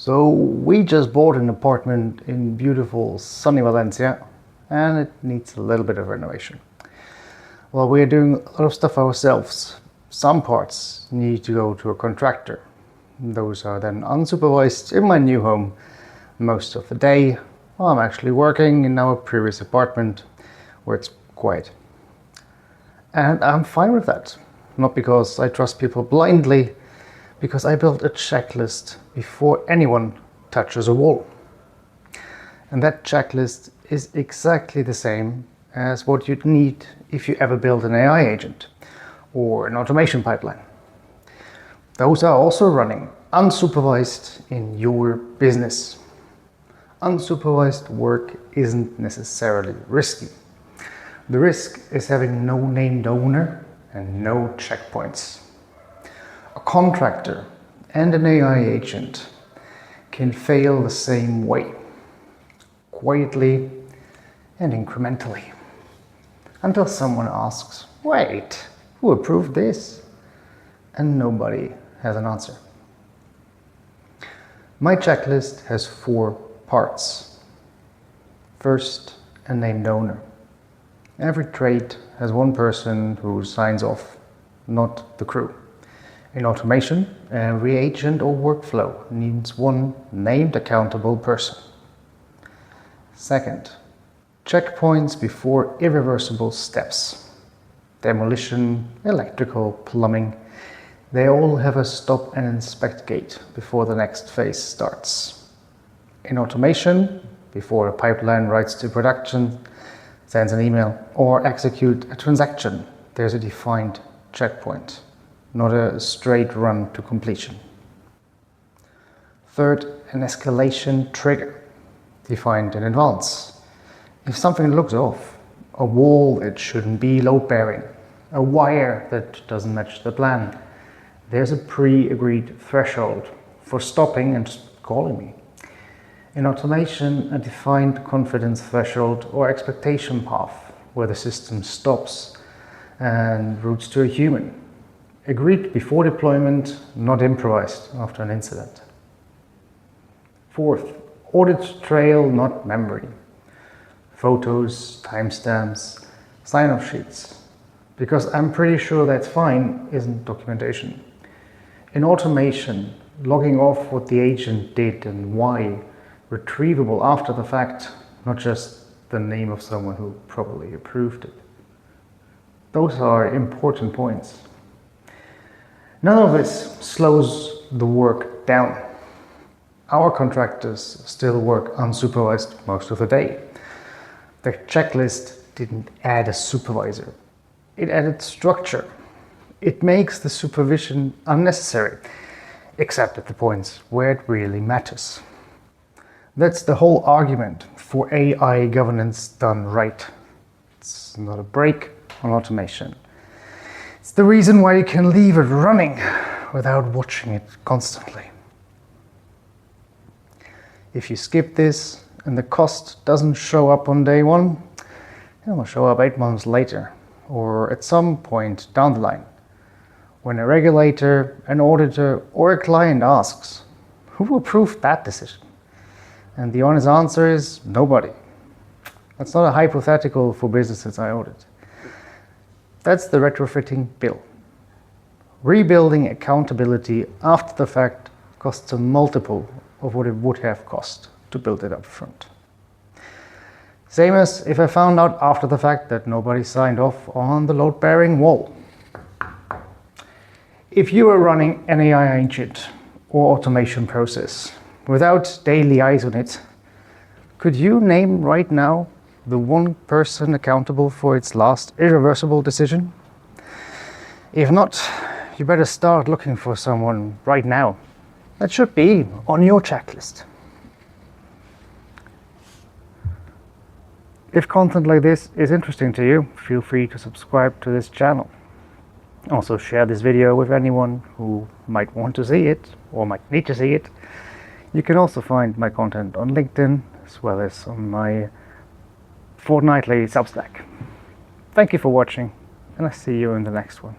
So we just bought an apartment in beautiful sunny Valencia and it needs a little bit of renovation. Well, we are doing a lot of stuff ourselves. Some parts need to go to a contractor. Those are then unsupervised in my new home most of the day while I'm actually working in our previous apartment where it's quiet. And I'm fine with that. Not because I trust people blindly, because I built a checklist before anyone touches a wall. And that checklist is exactly the same as what you'd need if you ever build an AI agent or an automation pipeline. Those are also running unsupervised in your business. Unsupervised work isn't necessarily risky. The risk is having no named owner and no checkpoints. A contractor and an AI agent can fail the same way, quietly and incrementally, until someone asks, wait, who approved this? And nobody has an answer. My checklist has 4 parts. First, a named owner. Every trade has one person who signs off, not the crew. In automation, every agent or workflow needs one named accountable person. Second, checkpoints before irreversible steps. Demolition, electrical, plumbing, they all have a stop and inspect gate before the next phase starts. In automation, before a pipeline writes to production, sends an email, or execute a transaction, there's a defined checkpoint, not a straight run to completion. Third, an escalation trigger, defined in advance. If something looks off, a wall that shouldn't be load-bearing, a wire that doesn't match the plan, there's a pre-agreed threshold for stopping and calling me. In automation, a defined confidence threshold or expectation path where the system stops and routes to a human. Agreed before deployment, not improvised after an incident. Fourth, audit trail, not memory. Photos, timestamps, sign-off sheets. Because I'm pretty sure that's fine isn't documentation. In automation, logging off what the agent did and why, retrievable after the fact, not just the name of someone who probably approved it. Those are important points. None of this slows the work down. Our contractors still work unsupervised most of the day. The checklist didn't add a supervisor. It added structure. It makes the supervision unnecessary, except at the points where it really matters. That's the whole argument for AI governance done right. It's not a break on automation. It's the reason why you can leave it running without watching it constantly. If you skip this and the cost doesn't show up on day 1, it will show up 8 months later or at some point down the line when a regulator, an auditor or a client asks, who approved that decision? And the honest answer is nobody. That's not a hypothetical for businesses I audit. That's the retrofitting bill. Rebuilding accountability after the fact costs a multiple of what it would have cost to build it up front. Same as if I found out after the fact that nobody signed off on the load-bearing wall. If you are running an AI agent or automation process without daily eyes on it, could you name right now the one person accountable for its last irreversible decision? If not, you better start looking for someone right now. That should be on your checklist. If content like this is interesting to you, feel free to subscribe to this channel. Also share this video with anyone who might want to see it or might need to see it. You can also find my content on LinkedIn as well as on my fortnightly Substack. Thank you for watching, and I'll see you in the next one.